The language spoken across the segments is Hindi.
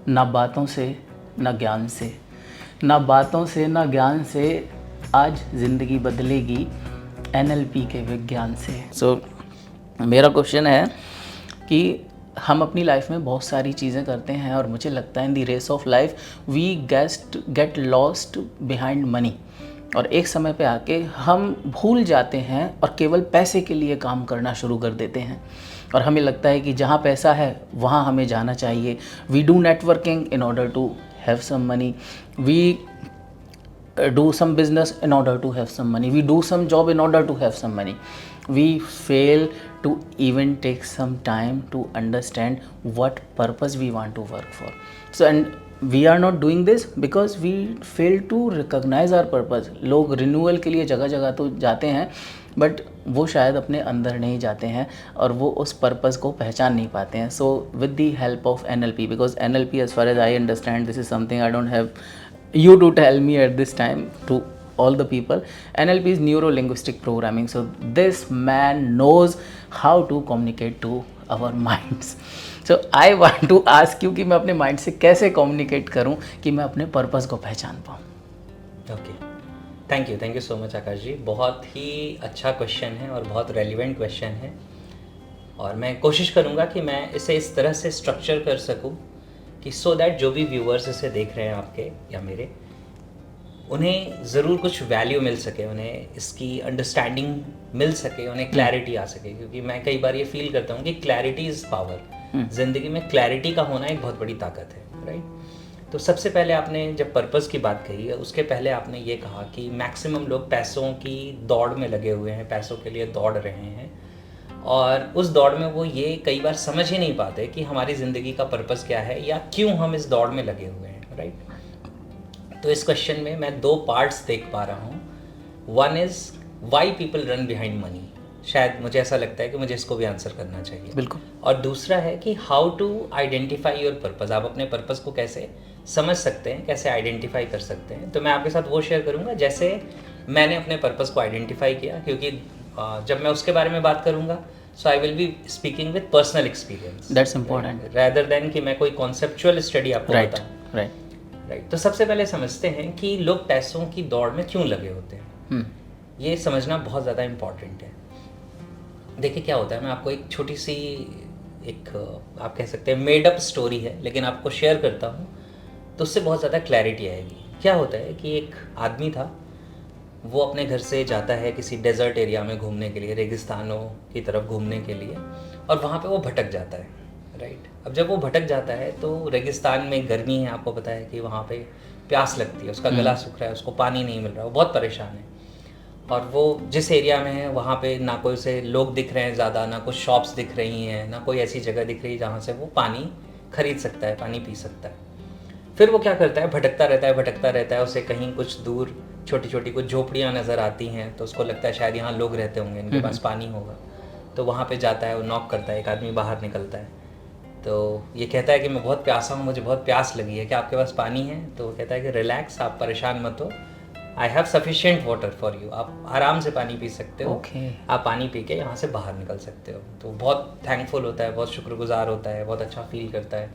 ना बातों से ना ज्ञान से, ना बातों से ना ज्ञान से आज ज़िंदगी बदलेगी एनएलपी के विज्ञान से। सो मेरा क्वेश्चन है कि हम अपनी लाइफ में बहुत सारी चीज़ें करते हैं और मुझे लगता है in the race of life we get lost behind money, और एक समय पे आके हम भूल जाते हैं और केवल पैसे के लिए काम करना शुरू कर देते हैं, और हमें लगता है कि जहाँ पैसा है वहाँ हमें जाना चाहिए। We do networking in order to have some money, we do some business in order to have some money, we do some job in order to have some money. We fail to even take some time to understand what purpose we want to work for. So and we are not doing this because we fail to recognize our purpose. लोग रिन्यूअल के लिए जगह जगह तो जाते हैं, बट वो शायद अपने अंदर नहीं जाते हैं और वो उस पर्पज़ को पहचान नहीं पाते हैं. So with the help of NLP, because NLP as far as I understand, this is something I don't have you to tell me at this time to all the people. NLP is neuro linguistic programming, so this man knows how to communicate to our minds. So I want to ask you कि मैं अपने माइंड से कैसे कम्युनिकेट करूं कि मैं अपने पर्पस को पहचान पाऊं. Okay, thank you so much Aakash ji. बहुत ही अच्छा क्वेश्चन है और बहुत रेलिवेंट क्वेश्चन है, और मैं कोशिश करूंगा कि मैं इसे इस तरह से स्ट्रक्चर कर सकूं कि सो दैट जो भी व्यूअर्स इसे देख रहे हैं आपके या मेरे, उन्हें ज़रूर कुछ वैल्यू मिल सके, उन्हें इसकी अंडरस्टैंडिंग मिल सके, उन्हें क्लैरिटी आ सके. क्योंकि मैं कई बार ये फील करता हूँ कि क्लैरिटी इज़ पावर. ज़िंदगी में क्लैरिटी का होना एक बहुत बड़ी ताकत है, राइट. तो सबसे पहले आपने जब पर्पस की बात कही है, उसके पहले आपने ये कहा कि मैक्सिमम लोग पैसों की दौड़ में लगे हुए हैं, पैसों के लिए दौड़ रहे हैं, और उस दौड़ में वो ये कई बार समझ ही नहीं पाते कि हमारी ज़िंदगी का पर्पस क्या है या क्यों हम इस दौड़ में लगे हुए हैं, राइट. तो इस क्वेश्चन में मैं दो पार्ट्स देख पा रहा हूँ. One is why people run behind money. शायद मुझे ऐसा लगता है कि मुझे इसको भी आंसर करना चाहिए. बिल्कुल. और दूसरा है कि how to identify your purpose. आप अपने पर्पस को कैसे समझ सकते हैं, कैसे आइडेंटिफाई कर सकते हैं. तो मैं आपके साथ वो शेयर करूँगा जैसे मैंने अपने पर्पस को आइडेंटिफाई किया, क्योंकि जब मैं उसके बारे में बात करूँगा, so I will be speaking with personal experience. That's important, rather than कि मैं कोई कॉन्सेप्चुअल स्टडी आपको बताऊँ. राइट. तो सबसे पहले समझते हैं कि लोग पैसों की दौड़ में क्यों लगे होते हैं. ये समझना बहुत ज़्यादा इम्पॉर्टेंट है. देखिए क्या होता है, मैं आपको एक छोटी सी आप कह सकते हैं मेड अप स्टोरी है, लेकिन आपको शेयर करता हूँ तो उससे बहुत ज़्यादा क्लैरिटी आएगी. क्या होता है कि एक आदमी था, वो अपने घर से जाता है किसी डेजर्ट एरिया में घूमने के लिए, रेगिस्तानों की तरफ घूमने के लिए, और वहाँ पे वो भटक जाता है, राइट. अब जब वो भटक जाता है तो रेगिस्तान में गर्मी है, आपको पता है कि वहाँ पे प्यास लगती है, उसका गला सूख रहा है, उसको पानी नहीं मिल रहा, वो बहुत परेशान है. और वो जिस एरिया में है वहाँ पे ना कोई उसे लोग दिख रहे हैं ज़्यादा, ना कुछ शॉप्स दिख रही हैं, ना कोई ऐसी जगह दिख रही है जहाँ से वो पानी खरीद सकता है, पानी पी सकता है. फिर वो क्या करता है, भटकता रहता है. उसे कहीं कुछ दूर छोटी छोटी कुछ झोपड़ियाँ नज़र आती हैं, तो उसको लगता है शायद यहाँ लोग रहते होंगे, इनके पास पानी होगा. तो वहाँ पे जाता है, वो नॉक करता है, एक आदमी बाहर निकलता है. तो ये कहता है कि मैं बहुत प्यासा हूँ, मुझे बहुत प्यास लगी है, क्या आपके पास पानी है. तो वो कहता है कि रिलैक्स, आप परेशान मत हो, I have sufficient water for you. आप आराम से पानी पी सकते हो, आप पानी पी के यहाँ से बाहर निकल सकते हो. तो बहुत थैंकफुल होता है, बहुत शुक्रगुजार होता है, बहुत अच्छा फील करता है.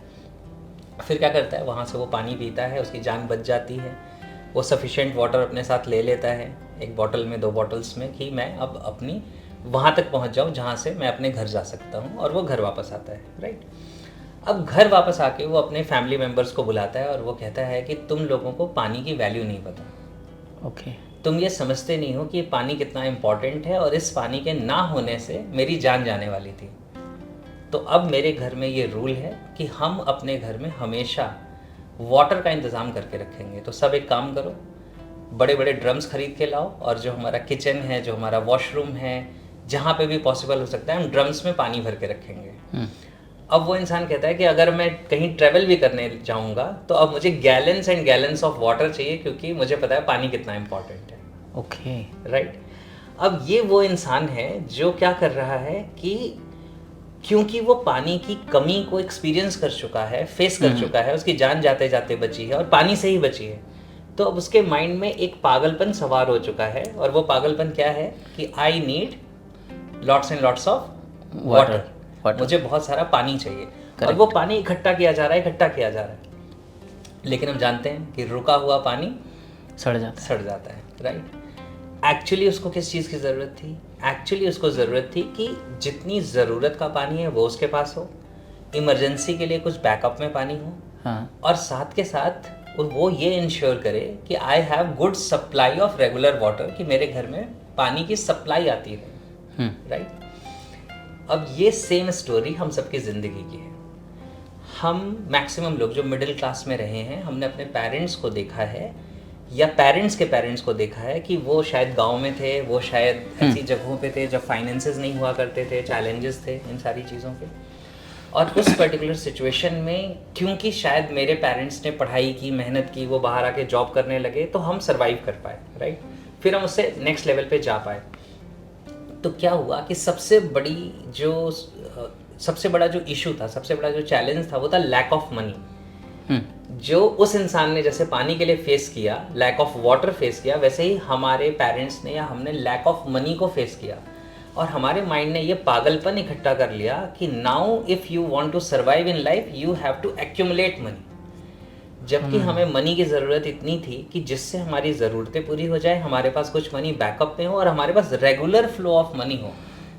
फिर क्या करता है, वहाँ से वो पानी पीता है, उसकी जान बच जाती है. वो सफिशिएंट वाटर अपने साथ ले लेता है, एक बॉटल में, 2 बॉटल्स में, कि मैं अब अपनी वहाँ तक पहुँच जाऊँ जहाँ से मैं अपने घर जा सकता हूँ. और वो घर वापस आता है, राइट. अब घर वापस आके वो अपने फैमिली मेम्बर्स को बुलाता है और वो कहता है कि तुम लोगों को पानी की वैल्यू नहीं पता. ओके. तुम ये समझते नहीं हो कि पानी कितना इम्पॉर्टेंट है, और इस पानी के ना होने से मेरी जान जाने वाली थी. तो अब मेरे घर में ये रूल है कि हम अपने घर में हमेशा वाटर का इंतज़ाम करके रखेंगे. तो सब एक काम करो, बड़े बड़े ड्रम्स खरीद के लाओ, और जो हमारा किचन है, जो हमारा वॉशरूम है, जहाँ पे भी पॉसिबल हो सकता है, हम ड्रम्स में पानी भर के रखेंगे. अब वो इंसान कहता है कि अगर मैं कहीं ट्रैवल भी करने जाऊँगा तो अब मुझे gallons and gallons of water चाहिए, क्योंकि मुझे पता है पानी कितना इम्पॉर्टेंट है. Okay, right. अब ये वो इंसान है जो क्या कर रहा है कि क्योंकि वो पानी की कमी को एक्सपीरियंस कर चुका है, फेस कर चुका है, उसकी जान जाते जाते बची है और पानी से ही बची है, तो अब उसके माइंड में एक पागलपन सवार हो चुका है. और वो पागलपन क्या है कि I need lots and lots of water. मुझे बहुत सारा पानी चाहिए. और वो पानी इकट्ठा किया जा रहा है. लेकिन हम जानते हैं कि रुका हुआ पानी सड़ जाता है, राइट। एक्चुअली उसको किस चीज़ की ज़रूरत थी? एक्चुअली उसको ज़रूरत थी कि जितनी ज़रूरत का पानी है वो उसके पास हो, इमरजेंसी के लिए कुछ बैकअप में पानी हो, हाँ, और साथ के साथ वो ये इंश्योर करे कि I have good supply of regular water, कि मेरे घर में पानी की सप्लाई आती रहे, राइट। अब ये सेम स्टोरी हम सबकी ज़िंदगी की है। हम मैक्सिमम लोग जो मिडिल क्लास में रहे हैं, हमने अपने पेरेंट्स को देखा है या पेरेंट्स के पेरेंट्स को देखा है कि वो शायद गांव में थे, वो शायद ऐसी जगहों पे थे जब फाइनेंसेस नहीं हुआ करते थे, चैलेंजेस थे इन सारी चीज़ों के। और उस पर्टिकुलर सिचुएशन में क्योंकि शायद मेरे पेरेंट्स ने पढ़ाई की, मेहनत की, वो बाहर आके जॉब करने लगे, तो हम सर्वाइव कर पाए, राइट। फिर हम उससे नेक्स्ट लेवल पे जा पाए। तो क्या हुआ कि सबसे बड़ा जो इशू था, सबसे बड़ा जो चैलेंज था, वो था लैक ऑफ मनी। जो उस इंसान ने जैसे पानी के लिए फेस किया, लैक ऑफ वाटर फेस किया, वैसे ही हमारे पेरेंट्स ने या हमने लैक ऑफ मनी को फेस किया। और हमारे माइंड ने ये पागलपन इकट्ठा कर लिया कि now if you want to survive in life you have to accumulate money. जबकि हमें मनी की ज़रूरत इतनी थी कि जिससे हमारी ज़रूरतें पूरी हो जाए, हमारे पास कुछ मनी बैकअप में हो और हमारे पास रेगुलर फ्लो ऑफ मनी हो,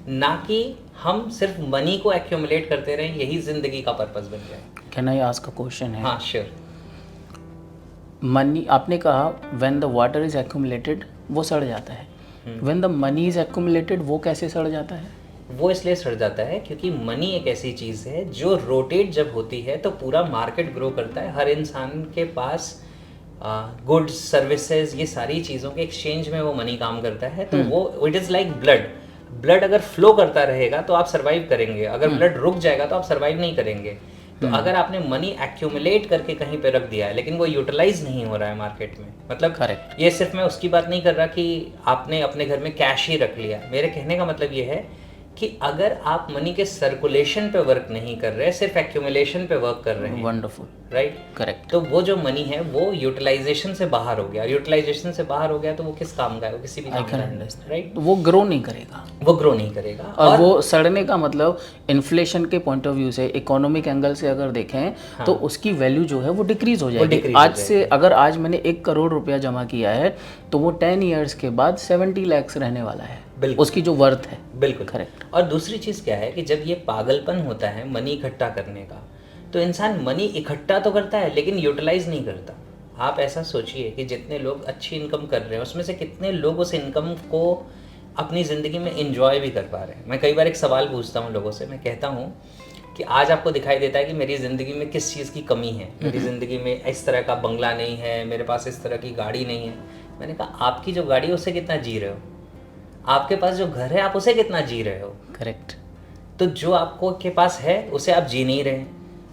ना कि हम सिर्फ मनी को एक्यूमुलेट करते रहें, यही ज़िंदगी का पर्पस बन जाए। Can I ask a question? है, हाँ श्योर। मनी आपने कहा when the water is accumulated वो सड़ जाता है, when the money is accumulated वो कैसे सड़ जाता है? वो इसलिए सड़ जाता है क्योंकि मनी एक ऐसी चीज़ है जो रोटेट जब होती है तो पूरा मार्केट ग्रो करता है। हर इंसान के पास गुड्स, सर्विसेज, ये सारी चीज़ों के एक्सचेंज में वो मनी काम करता है। तो वो इट इज़ लाइक ब्लड अगर फ्लो करता रहेगा तो आप सर्वाइव करेंगे, अगर ब्लड रुक जाएगा तो आप सर्वाइव नहीं करेंगे। तो अगर आपने मनी एक्यूमुलेट करके कहीं पे रख दिया है लेकिन वो यूटिलाइज नहीं हो रहा है मार्केट में, मतलब Correct. ये सिर्फ मैं उसकी बात नहीं कर रहा कि आपने अपने घर में कैश ही रख लिया। मेरे कहने का मतलब ये है कि अगर आप मनी के सर्कुलेशन पे वर्क नहीं कर रहे, सिर्फ एक्यूमुलेशन पे वर्क कर रहे हैं, वंडरफुल, राइट, करेक्ट, तो वो जो मनी है वो यूटिलाइजेशन से बाहर हो गया। यूटिलाइजेशन से बाहर हो गया तो वो किस काम का है? वो किसी भी काम का नहीं, राइट। वो ग्रो नहीं करेगा, वो ग्रो नहीं करेगा। और वो सड़ने का मतलब इन्फ्लेशन के पॉइंट ऑफ व्यू से, इकोनॉमिक एंगल से अगर देखें तो उसकी वैल्यू जो है वो डिक्रीज हो जाएगी। आज से अगर आज मैंने 1 करोड़ रुपया जमा किया है तो वो 10 ईयर्स के बाद 70 लाख रहने वाला है, उसकी जो वर्थ है। बिल्कुल करेक्ट। और दूसरी चीज़ क्या है कि जब ये पागलपन होता है मनी इकट्ठा करने का, तो इंसान मनी इकट्ठा तो करता है लेकिन यूटिलाइज नहीं करता। आप ऐसा सोचिए कि जितने लोग अच्छी इनकम कर रहे हैं उसमें से कितने लोग उस इनकम को अपनी ज़िंदगी में इंजॉय भी कर पा रहे हैं। मैं कई बार एक सवाल पूछता हूँ लोगों से, मैं कहता हूँ कि आज आपको दिखाई देता है कि मेरी ज़िंदगी में किस चीज़ की कमी है, मेरी ज़िंदगी में इस तरह का बंगला नहीं है, मेरे पास इस तरह की गाड़ी नहीं है। मैंने कहा आपकी जो गाड़ी है उससे कितना जी रहे हो, आपके पास जो घर है आप उसे कितना जी रहे हो? करेक्ट। तो जो आपको के पास है उसे आप जी नहीं रहे,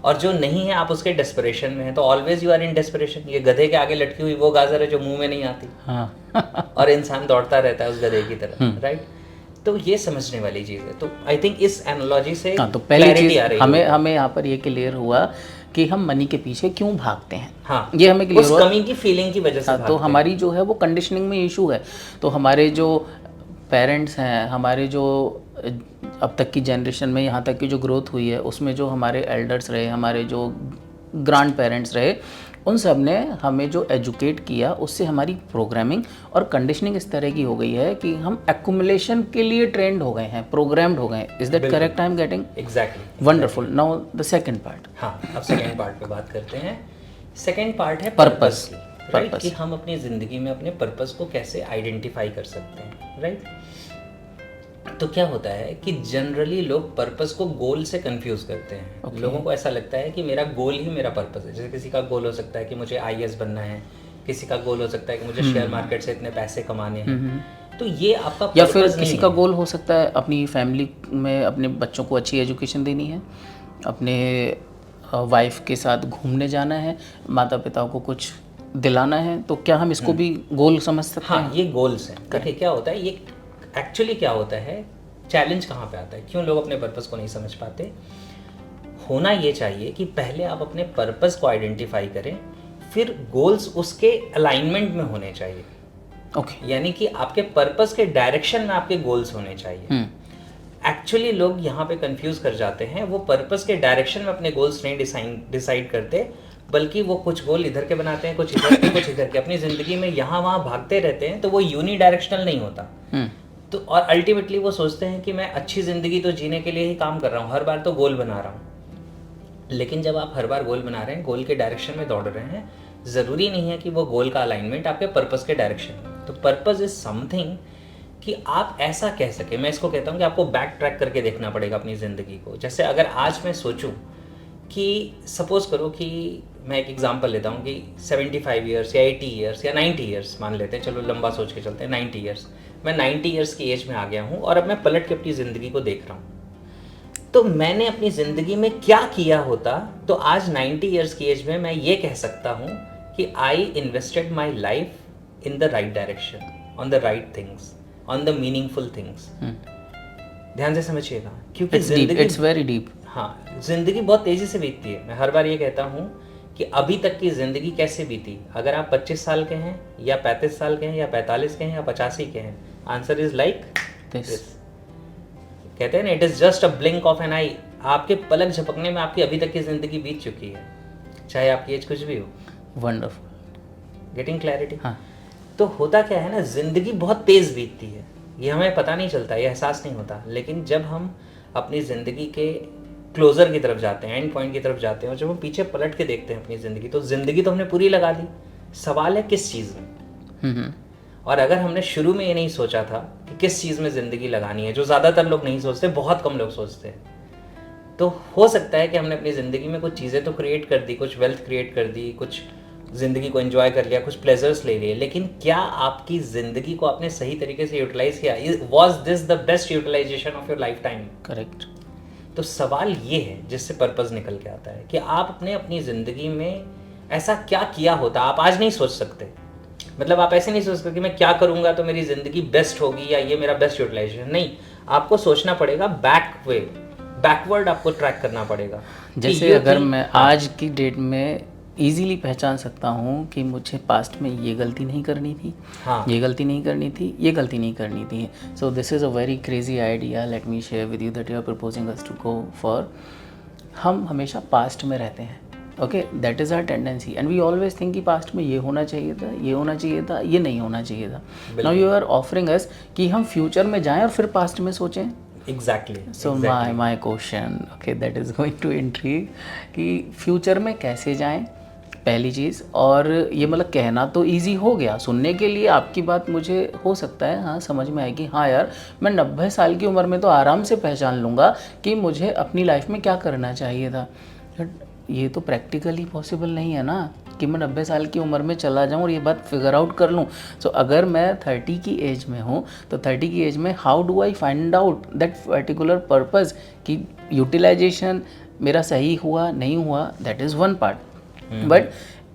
और जो नहीं है आप उसके डेस्परेशन में है। तो always you are in desperation. ये गधे के आगे लटकी हुई वो गाजर है जो मुंह में नहीं आती। हाँ। और इंसान दौड़ता रहता है उस गधे की तरह, राइट। तो ये समझने वाली चीज़ है। तो आई थिंक इस एनालॉजी से तो पहली चीज आ रही हमें यहाँ पर ये क्लियर हुआ कि हम मनी के पीछे क्यों भागते हैं। हाँ, ये हमें क्लियर हुआ, कमी की फीलिंग की वजह से। तो हमारी जो है वो कंडीशनिंग में इशू है। तो हमारे जो पेरेंट्स हैं, हमारे जो अब तक की जनरेशन में यहाँ तक की जो ग्रोथ हुई है उसमें जो हमारे एल्डर्स रहे, हमारे जो ग्रैंड पेरेंट्स रहे, उन सब ने हमें जो एजुकेट किया उससे हमारी प्रोग्रामिंग और कंडीशनिंग इस तरह की हो गई है कि हम एक्यूमुलेशन के लिए ट्रेंड हो गए हैं, प्रोग्राम्ड हो गए हैं। Is that correct? I am getting exactly wonderful. Now the second part. हाँ, अब सेकंड पार्ट पे बात करते हैं। सेकंड पार्ट है पर्पस, राइट, कि हम अपनी ज़िंदगी में अपने पर्पस को कैसे आइडेंटिफाई कर सकते हैं, राइट। तो क्या होता है कि जनरली लोग पर्पस को गोल से कंफ्यूज करते हैं। लोगों को ऐसा लगता है कि मेरा गोल ही मेरा पर्पस है। जैसे किसी का गोल हो सकता है कि मुझे IAS बनना है, किसी का गोल हो सकता है कि मुझे शेयर मार्केट से इतने पैसे कमाने हैं। तो ये आपका या फिर किसी का गोल हो सकता है अपनी फैमिली में अपने बच्चों को अच्छी एजुकेशन देनी है, अपने वाइफ के साथ घूमने जाना है, माता पिता को कुछ दिलाना है। तो क्या हम इसको भी गोल समझ सकते हैं? हाँ, ये गोल्स हैं। देखिए क्या होता है, ये एक्चुअली क्या होता है, चैलेंज कहाँ पे आता है, क्यों लोग अपने पर्पस को नहीं समझ पाते। होना ये चाहिए कि पहले आप अपने पर्पस को आइडेंटिफाई करें, फिर गोल्स उसके अलाइनमेंट में होने चाहिए। ओके। यानी कि आपके पर्पस के डायरेक्शन में आपके गोल्स होने चाहिए। एक्चुअली लोग यहाँ पे कंफ्यूज कर जाते हैं, वो पर्पस के डायरेक्शन में अपने गोल्स नहीं डिसाइड करते, बल्कि वो कुछ गोल इधर के बनाते हैं, कुछ इधर के, कुछ इधर के, अपनी ज़िंदगी में यहाँ वहाँ भागते रहते हैं, तो वो यूनिडायरेक्शनल नहीं होता। तो और अल्टीमेटली वो सोचते हैं कि मैं अच्छी ज़िंदगी तो जीने के लिए ही काम कर रहा हूँ, हर बार तो गोल बना रहा हूँ। लेकिन जब आप हर बार गोल बना रहे हैं, गोल के डायरेक्शन में दौड़ रहे हैं, ज़रूरी नहीं है कि वो गोल का अलाइनमेंट आपके पर्पस के डायरेक्शन में। तो पर्पस इज समथिंग कि आप ऐसा कह सके, मैं इसको कहता हूँ कि आपको बैक ट्रैक करके देखना पड़ेगा अपनी ज़िंदगी को। जैसे अगर आज मैं सोचूं कि सपोज करो कि मैं एक एग्जांपल लेता हूँ कि 75 ईयर्स या 80 ईयर्स या 90 ईयर्स मान लेते हैं, चलो लंबा सोच के चलते हैं, 90 ईयर्स, मैं 90 ईयर्स की एज में आ गया हूँ और अब मैं पलट के अपनी ज़िंदगी को देख रहा हूँ, तो मैंने अपनी ज़िंदगी में क्या किया होता, तो आज 90 ईयर्स की एज में मैं ये कह सकता हूँ कि I invested my life in the right direction, on the right things, on the meaningful things. ध्यान से समझिएगा, क्योंकि ज़िंदगी इट्स वेरी डीप। हाँ, ज़िंदगी बहुत तेज़ी से बीतती है। मैं हर बार ये कहता हूँ कि अभी तक की ज़िंदगी कैसे बीती, अगर आप 25 साल के हैं या 35 साल के हैं या 45 के हैं या 85 के हैं, आंसर इज लाइक दिस। कहते हैं ना, it is just a blink of an eye. आपके पलक झपकने में आपकी अभी तक की ज़िंदगी बीत चुकी है, चाहे आपकी एज कुछ भी हो। Wonderful, getting clarity. हाँ। तो होता क्या है ना, ज़िंदगी बहुत तेज़ बीतती है, ये हमें पता नहीं चलता, ये एहसास नहीं होता। लेकिन जब हम अपनी ज़िंदगी के क्लोज़र की तरफ जाते हैं, एंड पॉइंट की तरफ जाते हैं, और जब हम पीछे पलट के देखते हैं अपनी ज़िंदगी, तो ज़िंदगी तो हमने पूरी लगा दी, सवाल है किस चीज़ में। और अगर हमने शुरू में ये नहीं सोचा था कि किस चीज़ में ज़िंदगी लगानी है, जो ज़्यादातर लोग नहीं सोचते, बहुत कम लोग सोचते हैं, तो हो सकता है कि हमने अपनी ज़िंदगी में कुछ चीज़ें तो क्रिएट कर दी, कुछ वेल्थ क्रिएट कर दी, कुछ ज़िंदगी को एंजॉय कर लिया, कुछ प्लेजर्स ले लिए, लेकिन क्या आपकी ज़िंदगी को आपने सही तरीके से यूटिलाइज किया? Was this the best utilization of your life time? Correct. तो सवाल ये है जिससे पर्पस निकल के आता है कि आपने अपनी ज़िंदगी में ऐसा क्या किया होता। आप आज नहीं सोच सकते, मतलब आप ऐसे नहीं सोच सकते कि मैं क्या करूँगा तो मेरी ज़िंदगी बेस्ट होगी या ये मेरा बेस्ट यूटिलाइजेशन। नहीं, आपको सोचना पड़ेगा बैकवर्ड आपको ट्रैक करना पड़ेगा। जैसे अगर मैं आज की डेट में इजीली पहचान सकता हूँ कि मुझे पास्ट में ये गलती नहीं करनी थी, हाँ, ये गलती नहीं करनी थी, ये गलती नहीं करनी थी। So this is a very crazy idea, let me share with you that you are proposing us to go for. हम हमेशा पास्ट में रहते हैं, okay, that is our tendency, and we always think कि पास्ट में ये होना चाहिए था, ये होना चाहिए था, ये नहीं होना चाहिए था। Now you are offering us कि हम फ्यूचर में जाएं और फिर पास्ट में सोचें। Exactly. So my question, okay, that is going to intrigue कि फ्यूचर में कैसे जाएं, पहली चीज़। और ये मतलब कहना तो इजी हो गया, सुनने के लिए आपकी बात मुझे हो सकता है हाँ समझ में आएगी, हाँ यार मैं 90 साल की उम्र में तो आराम से पहचान लूँगा कि मुझे अपनी लाइफ में क्या करना चाहिए था। ये तो प्रैक्टिकली पॉसिबल नहीं है ना कि मैं 90 साल की उम्र में चला जाऊँ और ये बात फिगर आउट कर लूँ। सो अगर मैं 30 की एज में हूँ तो 30 की एज में how do I find out that particular purpose कि यूटिलाइजेशन मेरा सही हुआ नहीं हुआ, that is one part, but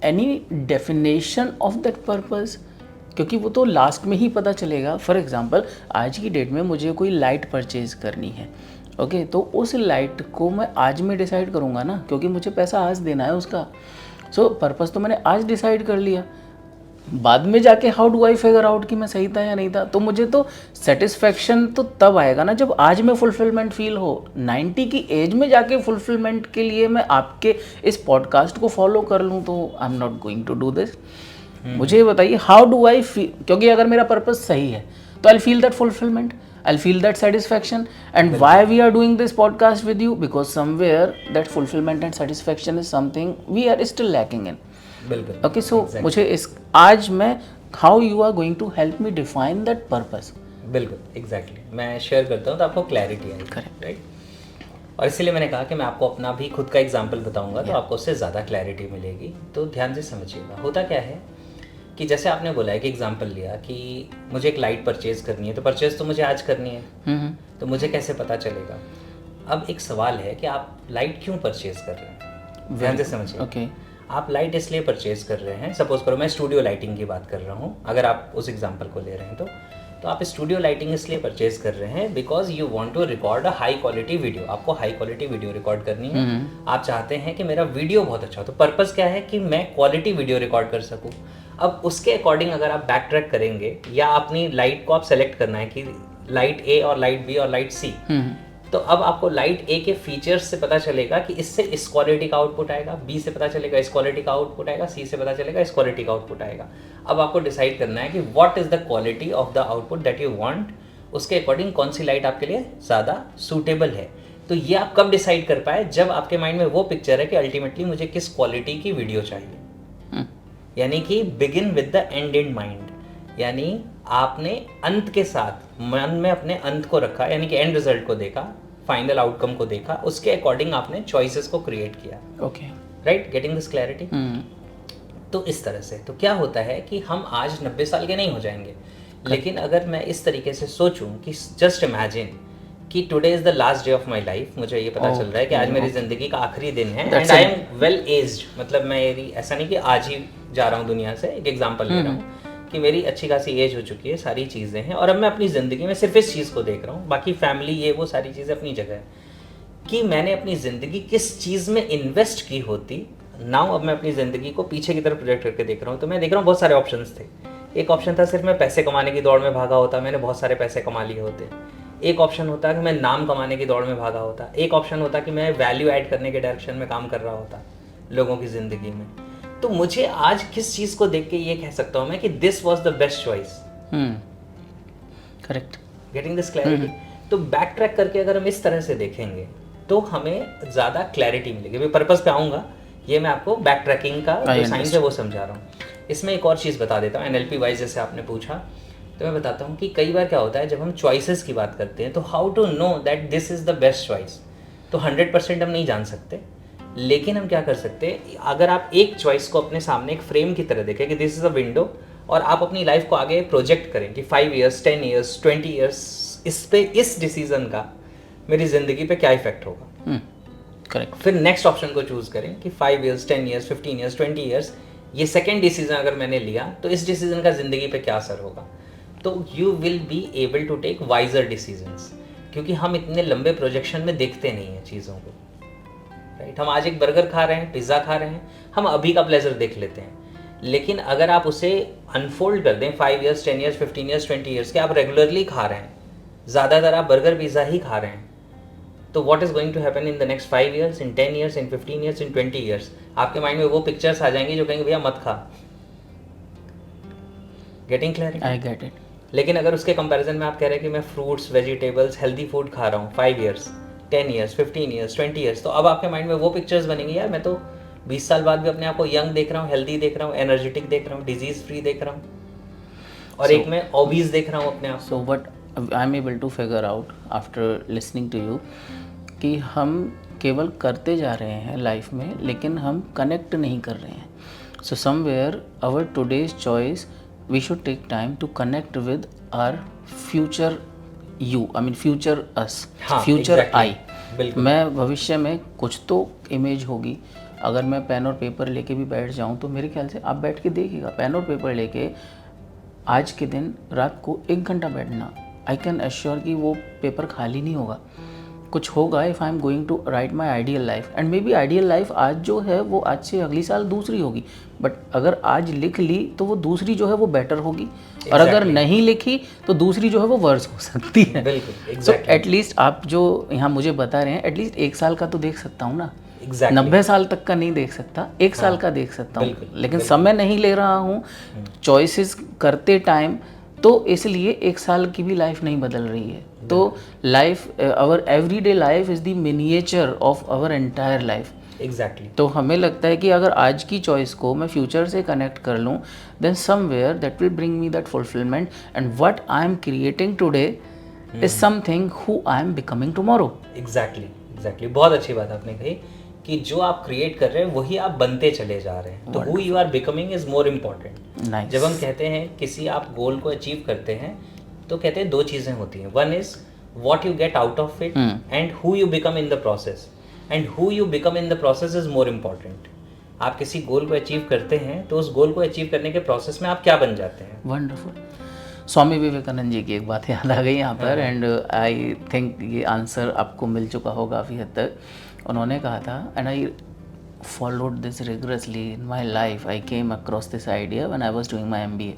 any definition of that purpose, क्योंकि वो तो लास्ट में ही पता चलेगा। फॉर एग्जांपल आज की डेट में मुझे कोई लाइट परचेज़ करनी है, ओके, तो उस लाइट को मैं आज में डिसाइड करूँगा ना, क्योंकि मुझे पैसा आज देना है उसका। सो पर्पज़ तो मैंने आज डिसाइड कर लिया, बाद में जाके how do I figure out कि मैं सही था या नहीं था। तो मुझे तो सेटिस्फेक्शन तो तब आएगा ना जब आज में फुलफिलमेंट फील हो। 90 की एज में जाके फुलफिलमेंट के लिए मैं आपके इस पॉडकास्ट को फॉलो कर लूँ तो I am not going to do this. मुझे ये बताइए हाउ डू आई फील, क्योंकि अगर मेरा पर्पस सही है तो I feel that fulfilment, I'll feel that satisfaction. And why we are doing this podcast with you? Because somewhere that fulfillment and satisfaction is something we are still lacking in. बिल्कुल। Okay, so मुझे इस आज मैं how you are going to help me define that purpose. बिल्कुल, एग्जैक्टली। मैं शेयर करता हूँ तो आपको क्लैरिटी आएगी, Correct. राइट। और इसीलिए मैंने कहा कि मैं आपको अपना भी खुद का एग्जाम्पल बताऊंगा तो आपको उससे ज़्यादा क्लैरिटी मिलेगी। तो ध्यान से समझिएगा, होता क्या है कि जैसे आपने बोला है कि एग्जांपल लिया कि मुझे एक लाइट परचेज़ करनी है, तो परचेज़ तो मुझे आज करनी है, तो मुझे कैसे पता चलेगा। अब एक सवाल है कि आप लाइट क्यों परचेज़ कर रहे हैं, ध्यान से समझिए। Okay. आप लाइट इसलिए परचेज़ कर रहे हैं, सपोज करो मैं स्टूडियो लाइटिंग की बात कर रहा हूँ, अगर आप उस एग्जाम्पल को ले रहे हैं तो आप स्टूडियो लाइटिंग इसलिए परचेज़ कर रहे हैं because you want to record a high quality video. आपको हाई क्वालिटी वीडियो रिकॉर्ड करनी है, आप चाहते हैं कि मेरा वीडियो बहुत अच्छा हो। तो पर्पज़ क्या है कि मैं क्वालिटी वीडियो रिकॉर्ड कर सकूँ। अब उसके अकॉर्डिंग अगर आप बैक ट्रैक करेंगे या अपनी लाइट को आप सेलेक्ट करना है कि लाइट ए और लाइट बी और लाइट सी, तो अब आपको लाइट ए के फीचर्स से पता चलेगा कि इससे इस क्वालिटी का आउटपुट आएगा, बी से पता चलेगा इस क्वालिटी का आउटपुट आएगा, सी से पता चलेगा इस क्वालिटी का आउटपुट आएगा। अब आपको डिसाइड करना है कि what is the quality of the output that you want, उसके अकॉर्डिंग कौन सी लाइट आपके लिए ज़्यादा सूटेबल है। तो ये आप कब डिसाइड कर पाए, जब आपके माइंड में वो पिक्चर है कि अल्टीमेटली मुझे किस क्वालिटी की वीडियो चाहिए। यानी कि begin with the and in mind, यानी आपने अंत के साथ मन में अपने अंत को रखा, यानी कि एंड रिजल्ट को देखा, फाइनल आउटकम को देखा, उसके अकॉर्डिंग आपने चॉइसेस को क्रिएट किया। Okay, right, getting this clarity. तो इस तरह से तो क्या होता है कि हम आज 90 साल के नहीं हो जाएंगे, लेकिन अगर मैं इस तरीके से सोचूं कि जस्ट इमेजिन कि today is the last day of my life, मुझे ये पता चल रहा है कि आज मेरी जिंदगी का आखिरी दिन है and I am well aged, मतलब मेरी ऐसा नहीं कि आज ही जा रहा हूँ दुनिया से, एक एग्जांपल ले रहा हूँ कि मेरी अच्छी खासी एज हो चुकी है, सारी चीज़ें हैं और अब मैं अपनी ज़िंदगी में सिर्फ इस चीज़ को देख रहा हूँ, बाकी फैमिली ये वो सारी चीज़ें अपनी जगह है, कि मैंने अपनी ज़िंदगी किस चीज़ में इन्वेस्ट की होती। नाउ अब मैं अपनी ज़िंदगी को पीछे की तरफ प्रोजेक्ट करके देख रहा हूँ, तो मैं देख रहा हूँ बहुत सारे ऑप्शंस थे। एक ऑप्शन था सिर्फ मैं पैसे कमाने की दौड़ में भागा होता, मैंने बहुत सारे पैसे कमा लिए होते। एक ऑप्शन होता कि मैं नाम कमाने की दौड़ में भागा होता। एक ऑप्शन होता कि मैं वैल्यू ऐड करने के डायरेक्शन में काम कर रहा होता लोगों की ज़िंदगी में। तो मुझे आज किस चीज़ को देख के ये कह सकता हूँ मैं कि this was the best choice. Correct, getting this clarity. तो बैक ट्रैक करके अगर हम इस तरह से देखेंगे तो हमें ज़्यादा क्लैरिटी मिलेगी। मैं पर्पस पे आऊँगा, ये मैं आपको बैक ट्रैकिंग का जो साइंस है वो समझा रहा हूँ। इसमें एक और चीज़ बता देता हूँ, NLP वाइज जैसे आपने पूछा, तो मैं बताता हूँ कि कई बार क्या होता है जब हम चॉइसेस की बात करते हैं तो how to know that this is the best choice, तो 100% हम नहीं जान सकते, लेकिन हम क्या कर सकते हैं, अगर आप एक चॉइस को अपने सामने एक फ्रेम की तरह देखें कि दिस इज़ अ विंडो, और आप अपनी लाइफ को आगे प्रोजेक्ट करें कि 5 years 10 years 20 years इस पे इस डिसीजन का मेरी ज़िंदगी पे क्या इफेक्ट होगा। करेक्ट। फिर नेक्स्ट ऑप्शन को चूज़ करें कि 5 years 10 years 15 years 20 years ये सेकेंड डिसीजन अगर मैंने लिया तो इस डिसीजन का ज़िंदगी पे क्या असर होगा। तो you will be able to take wiser decisions, क्योंकि हम इतने लंबे प्रोजेक्शन में देखते नहीं हैं चीज़ों को। राइट, हम आज एक बर्गर खा रहे हैं, पिज़्ज़ा खा रहे हैं, हम अभी का प्लेजर देख लेते हैं, लेकिन अगर आप उसे अनफोल्ड कर दें 5 years 10 years 15 years 20 years के आप रेगुलरली खा रहे हैं, ज़्यादातर आप बर्गर पिज़्ज़ा ही खा रहे हैं, तो what is going to happen in the next 5 years, in 10 years, in 15 years, in 20 years? आपके माइंड में वो पिक्चर्स आ जाएंगी जो कहेंगे भैया मत खा। Getting clear? I get it. लेकिन अगर उसके कंपैरिजन में आप कह रहे हैं कि मैं फ्रूट्स वेजिटेबल्स हेल्दी फूड खा रहा हूँ 5 years 10 years 15 years 20 years, तो अब आपके माइंड में वो पिक्चर्स बनेंगी, यार मैं तो 20 साल बाद भी अपने आप को यंग देख रहा हूँ, हेल्दी देख रहा हूँ, एनर्जेटिक देख रहा हूँ, डिजीज फ्री देख रहा हूँ, और एक मैं ऑबीज देख रहा हूँ अपने आप। So what I am able to figure out after listening to you कि हम केवल करते जा रहे हैं लाइफ में, लेकिन हम कनेक्ट नहीं कर रहे हैं। So somewhere our today's choice we should take time to connect with our future you, I mean future us, future I. मैं भविष्य में कुछ तो इमेज होगी। अगर मैं पेन और पेपर लेके भी बैठ जाऊं तो मेरे ख्याल से आप बैठ के देखिएगा, पेन और पेपर लेके आज के दिन रात को 1 घंटा बैठना, आई कैन एश्योर कि वो पेपर खाली नहीं होगा, कुछ होगा। If I am going to write my ideal life, and maybe ideal life आज जो है वो आज से अगली साल दूसरी होगी, बट अगर आज लिख ली तो वो दूसरी जो है वो बेटर होगी, और अगर नहीं लिखी तो दूसरी जो है वो वर्स हो सकती है। बिल्कुल, सो एटलीस्ट आप जो यहाँ मुझे बता रहे हैं, एटलीस्ट 1 साल का तो देख सकता हूँ ना। 90 साल तक का नहीं देख सकता, 1 साल का देख सकता हूँ, लेकिन समय नहीं ले रहा हूँ चॉइसेस करते टाइम, तो इसलिए 1 साल की भी लाइफ नहीं बदल रही है। तो life, our everyday life is the miniature of our entire life. Exactly. तो हमें लगता है कि अगर आज की चॉइस को मैं फ्यूचर से कनेक्ट कर लूँ, then somewhere that will bring me that fulfilment, and what I am creating today is something who I am becoming tomorrow. Exactly, बहुत अच्छी बात आपने कही कि जो आप क्रिएट कर रहे हैं वही आप बनते चले जा रहे हैं, तो who you are becoming is more important. जब हम कहते हैं किसी आप गोल को अचीव करते हैं तो कहते हैं 2 चीज़ें होती हैं, one is what you get out of it and who you become in the process, and who you become in the process is more important. आप किसी गोल को अचीव करते हैं तो उस गोल को अचीव करने के प्रोसेस में आप क्या बन जाते हैं। वंडरफुल। स्वामी विवेकानंद जी की एक बात याद आ गई यहाँ पर, एंड आई थिंक ये आंसर आपको मिल चुका होगा काफ़ी हद तक। उन्होंने कहा था, and I followed this rigorously in my life, I came across this idea when I was doing my MBA।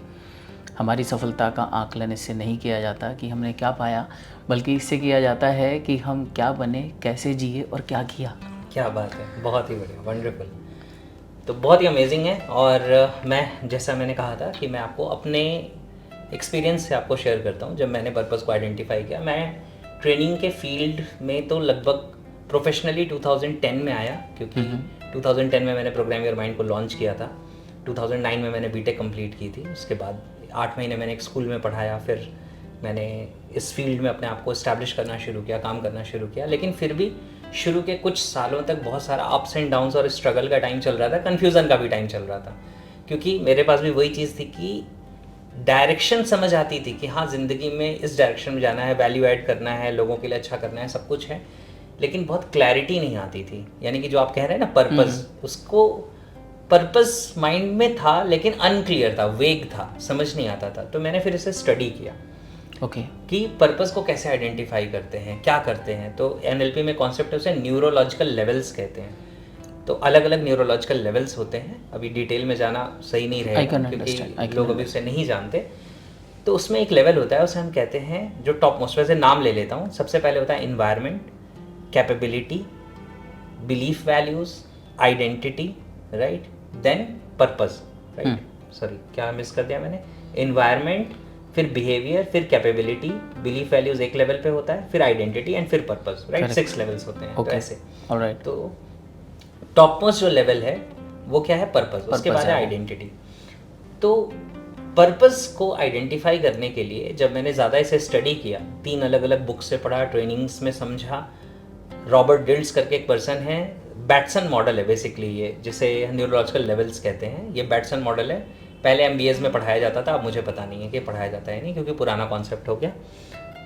हमारी सफलता का आकलन इससे नहीं किया जाता कि हमने क्या पाया, बल्कि इससे किया जाता है कि हम क्या बने, कैसे जिए और क्या किया। क्या बात है, बहुत ही बढ़िया, वंडरफुल। तो बहुत ही अमेजिंग है। और मैं जैसा मैंने कहा था कि मैं आपको अपने एक्सपीरियंस से आपको शेयर करता हूँ। जब मैंने पर्पस को आइडेंटिफाई किया, मैं ट्रेनिंग के फील्ड में तो लगभग प्रोफेशनली 2010 में आया, क्योंकि 2010 में मैंने प्रोग्राम योर माइंड को लॉन्च किया था। 2009 में मैंने बीटेक कंप्लीट की थी। उसके बाद 8 महीने मैंने एक स्कूल में पढ़ाया, फिर मैंने इस फील्ड में अपने आप को इस्टेब्लिश करना शुरू किया, काम करना शुरू किया। लेकिन फिर भी शुरू के कुछ सालों तक बहुत सारा अप्स एंड डाउन्स और स्ट्रगल का टाइम चल रहा था, कन्फ्यूज़न का भी टाइम चल रहा था, क्योंकि मेरे पास भी वही चीज़ थी कि डायरेक्शन समझ आती थी कि हाँ, ज़िंदगी में इस डायरेक्शन में जाना है, वैल्यू ऐड करना है, लोगों के लिए अच्छा करना है, सब कुछ है, लेकिन बहुत क्लैरिटी नहीं आती थी। यानी कि जो आप कह रहे हैं ना पर्पस, उसको पर्पस माइंड में था लेकिन अनक्लियर था, वेग था, समझ नहीं आता था। तो मैंने फिर इसे स्टडी किया कि पर्पस को कैसे आइडेंटिफाई करते हैं, क्या करते हैं। तो एनएलपी में कॉन्सेप्ट है, उसे न्यूरोलॉजिकल लेवल्स कहते हैं। तो अलग अलग न्यूरोलॉजिकल लेवल्स होते हैं, अभी डिटेल में जाना सही नहीं रहेगा क्योंकि लोग अभी उसे नहीं जानते। तो उसमें एक लेवल होता है, उसे हम कहते हैं, जो टॉप मोस्ट, वैसे नाम ले लेता हूँ। सबसे पहले होता है environment, capability, belief values, identity, right, then purpose, right. Sorry, क्या मिस कर दिया मैंने? इन्वायरमेंट, फिर बिहेवियर, फिर कैपेबिलिटी, बिलीफ वैल्यूज एक लेवल पे होता है, फिर आइडेंटिटी एंड फिर पर्पस, राइट। 6 लेवल्स होते हैं। तो ऐसे ऑलराइट। तो टॉप मोस्ट जो लेवल है वो क्या है? पर्पस। उसके बाद है आइडेंटिटी। तो पर्पस को आइडेंटिफाई करने के लिए जब मैंने ज़्यादा इसे स्टडी किया, 3 अलग अलग बुक्स से पढ़ा, ट्रेनिंग्स में समझा। रॉबर्ट डिल्स करके एक पर्सन है, बैटसन मॉडल है बेसिकली ये, जिसे न्यूरोलॉजिकल लेवल्स कहते हैं। ये बैटसन मॉडल है, पहले MBAs में पढ़ाया जाता था, अब मुझे पता नहीं है कि पढ़ाया जाता है नहीं, क्योंकि पुराना कॉन्सेप्ट हो गया।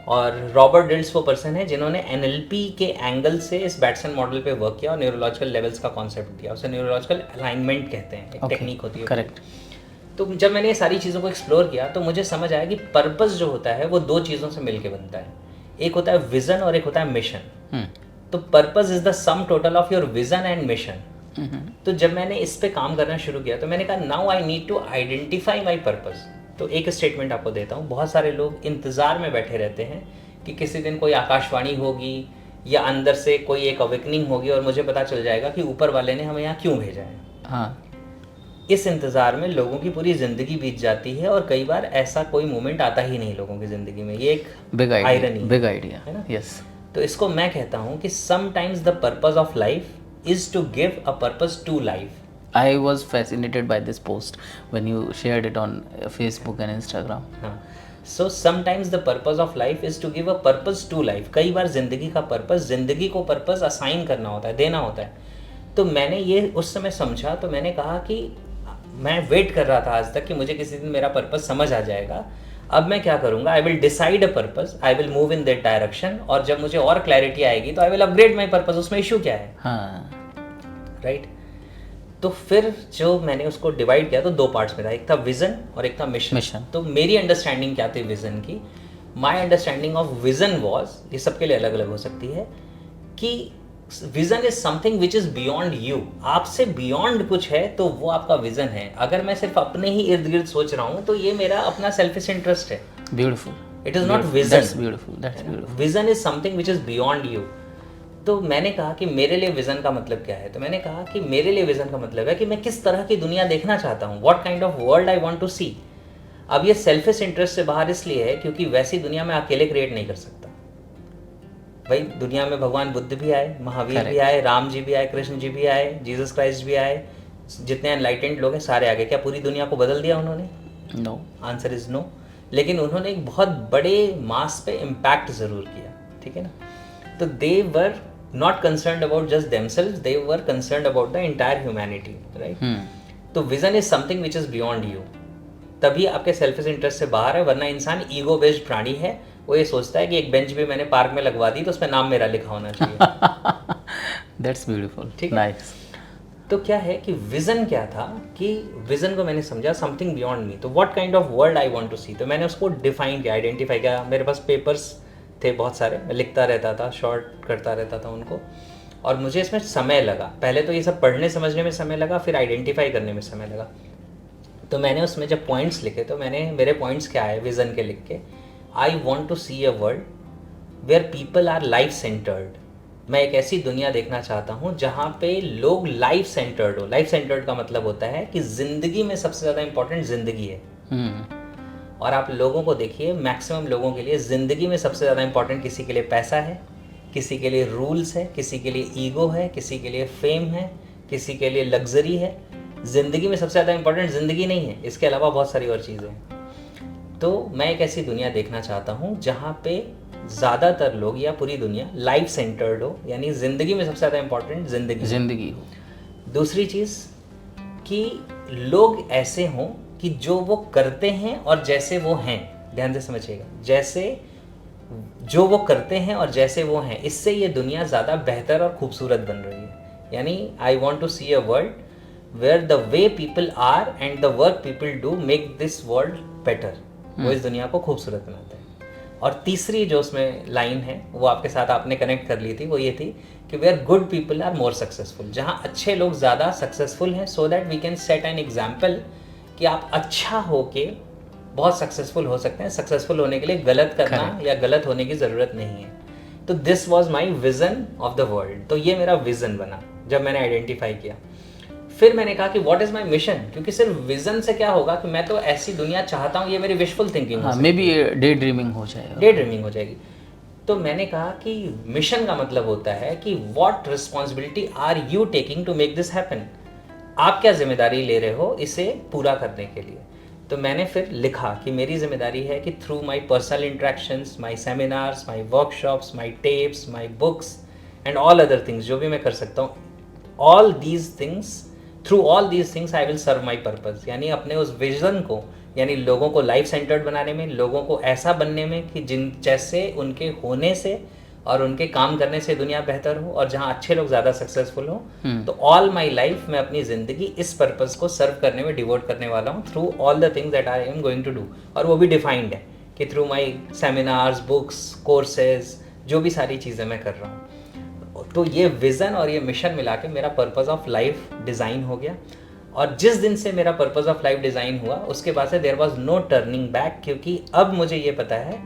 और रॉबर्ट डिल्स वो पर्सन है जिन्होंने NLP के एंगल से इस बैटसन मॉडल पे वर्क किया और न्यूरोलॉजिकल लेवल्स का कॉन्सेप्ट दिया। उसे न्यूरोलॉजिकल अलाइनमेंट कहते हैं, एक टेक्निक होती है। करेक्ट। तो जब मैंने ये सारी चीज़ों को एक्सप्लोर किया तो मुझे समझ आया कि पर्पस जो होता है वो 2 चीज़ों से मिलकर बनता है। एक होता है विजन और एक होता है मिशन। तो purpose is the sum total of your vision and mission. तो जब मैंने इस पे काम करना शुरू किया तो मैंने कहा now I need to identify my purpose. तो एक स्टेटमेंट आपको देता हूँ। बहुत सारे लोग इंतज़ार में बैठे रहते हैं कि किसी दिन कोई आकाशवाणी होगी या अंदर से कोई एक अवेकनिंग होगी और मुझे पता चल जाएगा कि ऊपर वाले ने हमें यहाँ क्यों भेजा है। हाँ, इस इंतज़ार में लोगों की पूरी ज़िंदगी बीत जाती है और कई बार ऐसा कोई मोमेंट आता ही नहीं लोगों की ज़िंदगी में। ये एक बिग आइडिया है ना। यस। तो इसको मैं कहता हूँ कि sometimes the purpose of life is to give a purpose to life. I was fascinated by this post when you shared it on Facebook and Instagram. हाँ, so sometimes the purpose of life is to give a purpose to life. कई बार जिंदगी का पर्पस, जिंदगी को पर्पस असाइन करना होता है, देना होता है। तो मैंने ये उस समय समझा, तो मैंने कहा कि मैं वेट कर रहा था आज तक कि मुझे किसी दिन मेरा पर्पस समझ आ जाएगा। अब मैं क्या करूँगा? I will decide a purpose, I will move in that direction, और जब मुझे और क्लैरिटी आएगी तो I will upgrade my purpose. उसमें इशू क्या है? हाँ, राइट। तो फिर जो मैंने उसको डिवाइड किया तो 2 पार्ट्स में था, एक था विजन और एक था मिशन। तो मेरी अंडरस्टैंडिंग क्या थी विजन की? My understanding of vision was, ये सबके लिए अलग अलग हो सकती है, कि vision is something which is beyond you. आपसे बियॉन्ड कुछ है तो वो आपका विजन है। अगर मैं सिर्फ अपने ही इर्द गिर्द सोच रहा हूँ तो ये मेरा अपना सेल्फिश इंटरेस्ट है। Beautiful. It is not vision. That's beautiful. Vision is something which is beyond you. तो मैंने कहा कि मेरे लिए विजन का मतलब क्या है? तो मैंने कहा कि मेरे लिए विजन का मतलब है कि मैं किस तरह की दुनिया देखना चाहता हूँ, what kind of world I want to see. अब ये सेल्फिश इंटरेस्ट से बाहर इसलिए है क्योंकि वैसी दुनिया में अकेले क्रिएट नहीं कर सकता। भाई, दुनिया में भगवान बुद्ध भी आए, महावीर भी आए, राम जी भी आए, कृष्ण जी भी आए, जीसस क्राइस्ट भी आए, जितने एनलाइटेंड लोग हैं सारे आगे। क्या पूरी दुनिया को बदल दिया उन्होंने? No, answer is no. लेकिन उन्होंने एक बहुत बड़े मास पे इम्पैक्ट जरूर किया, ठीक है ना। तो दे वर not concerned about just themselves, they were concerned about the entire humanity, right? तो vision is something which is beyond you. तभी आपके selfish interest से बाहर है, वरना इंसान ego based प्राणी है। वो ये सोचता है कि एक बेंच भी मैंने पार्क में लगवा दी तो उस पर नाम मेरा लिखा होना चाहिए। That's beautiful. ठीक है, nice. तो क्या है कि विजन क्या था, कि विजन को मैंने समझा समथिंग बियॉन्ड मी। तो what kind of world I want to see, तो मैंने उसको डिफाइन किया, आइडेंटिफाई किया। मेरे पास पेपर्स थे बहुत सारे, मैं लिखता रहता था, शॉर्ट करता रहता था उनको, और मुझे इसमें समय लगा। पहले तो ये सब पढ़ने समझने में समय लगा, फिर आइडेंटिफाई करने में समय लगा। तो मैंने उसमें जब पॉइंट्स लिखे तो मैंने मेरे पॉइंट्स क्या है विज़न के लिख के, I want to see a world where people are life centred. मैं एक ऐसी दुनिया देखना चाहता हूँ जहाँ पे लोग लाइफ सेंटर्ड हो। लाइफ सेंटर्ड का मतलब होता है कि ज़िंदगी में सबसे ज़्यादा इंपॉर्टेंट ज़िंदगी है। और आप लोगों को देखिए, मैक्सिमम लोगों के लिए ज़िंदगी में सबसे ज़्यादा इंपॉर्टेंट किसी के लिए पैसा है, किसी के लिए रूल्स है, किसी के लिए ईगो है, किसी के लिए फेम है, किसी के लिए लग्जरी है। ज़िंदगी में सबसे ज़्यादा इंपॉर्टेंट ज़िंदगी नहीं है, इसके अलावा बहुत सारी और चीज़ें हैं। तो मैं एक ऐसी दुनिया देखना चाहता हूँ जहाँ पे ज़्यादातर लोग या पूरी दुनिया लाइफ सेंटर्ड हो, यानी ज़िंदगी में सबसे ज़्यादा इंपॉर्टेंट ज़िंदगी हो। दूसरी चीज़ कि लोग ऐसे हों कि जो वो करते हैं और जैसे वो हैं, ध्यान से समझिएगा, जैसे जो वो करते हैं और जैसे वो हैं, इससे ये दुनिया ज़्यादा बेहतर और खूबसूरत बन रही है। यानी I want to see a world where the way people are and the work people do make this world better. वो इस दुनिया को खूबसूरत बनाता है। और तीसरी जो उसमें लाइन है वो आपके साथ आपने कनेक्ट कर ली थी, वो ये थी कि where good people are more successful. जहाँ अच्छे लोग ज़्यादा सक्सेसफुल हैं, so that we can set an example कि आप अच्छा हो के बहुत सक्सेसफुल हो सकते हैं। सक्सेसफुल होने के लिए गलत करना या गलत होने की ज़रूरत नहीं है। तो this was my vision of the world. तो ये मेरा विज़न बना जब मैंने आइडेंटिफाई किया। फिर मैंने कहा कि व्हाट इज़ माई मिशन, क्योंकि सिर्फ विज़न से क्या होगा कि मैं तो ऐसी दुनिया चाहता हूँ, ये मेरी विशफुल थिंकिंग हो, मे बी डे ड्रीमिंग हो जाएगा, डे ड्रीमिंग हो जाएगी। तो मैंने कहा कि मिशन का मतलब होता है कि what responsibility are you taking to make this happen. आप क्या जिम्मेदारी ले रहे हो इसे पूरा करने के लिए। तो मैंने फिर लिखा कि मेरी जिम्मेदारी है कि through my personal interactions, my seminars, my workshops, my tapes, my books and all other things, जो भी मैं कर सकता हूँ, all these things, through all these things I will serve my purpose. यानी अपने उस विजन को, यानी लोगों को लाइफ सेंटर्ड बनाने में, लोगों को ऐसा बनने में कि जिन जैसे उनके होने से और उनके काम करने से दुनिया बेहतर हो, और जहाँ अच्छे लोग ज़्यादा सक्सेसफुल हो। तो ऑल माई लाइफ मैं अपनी ज़िंदगी इस पर्पज़ को सर्व करने में डिवोट करने वाला हूँ, through all the things that I am going to do. और वो भी डिफाइंड है कि through my seminars, books, courses, जो भी सारी चीज़ें मैं कर रहा हूँ। तो ये विज़न और ये मिशन मिला के मेरा पर्पज़ ऑफ लाइफ डिज़ाइन हो गया। और जिस दिन से मेरा पर्पज़ ऑफ लाइफ डिज़ाइन हुआ, उसके बाद से there was no turning back, क्योंकि अब मुझे ये पता है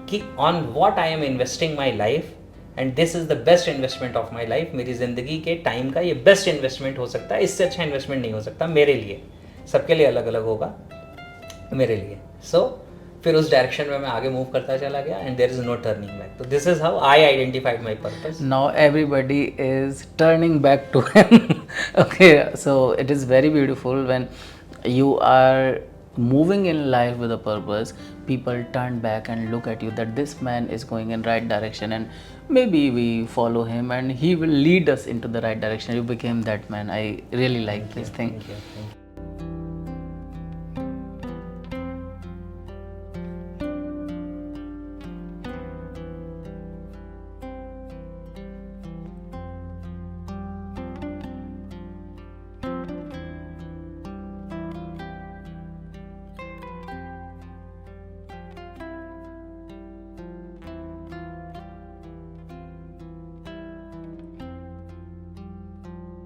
कि on what I am investing my life and this is the best investment of my life. मेरी ज़िंदगी के टाइम का ये बेस्ट इन्वेस्टमेंट हो सकता है, इससे अच्छा इन्वेस्टमेंट नहीं हो सकता मेरे लिए। सबके लिए अलग अलग होगा, मेरे लिए। सो फिर उस डायरेक्शन में मैं आगे मूव करता चला गया and there is no turning back. तो this is how I identified my purpose. Now everybody is turning back to him. Okay, so it is very beautiful when you are moving in life with a purpose. People turn back and look at you that this man is going in right direction, and maybe we follow him and he will lead us into the right direction. You became that man. I really like this thing. Thank you.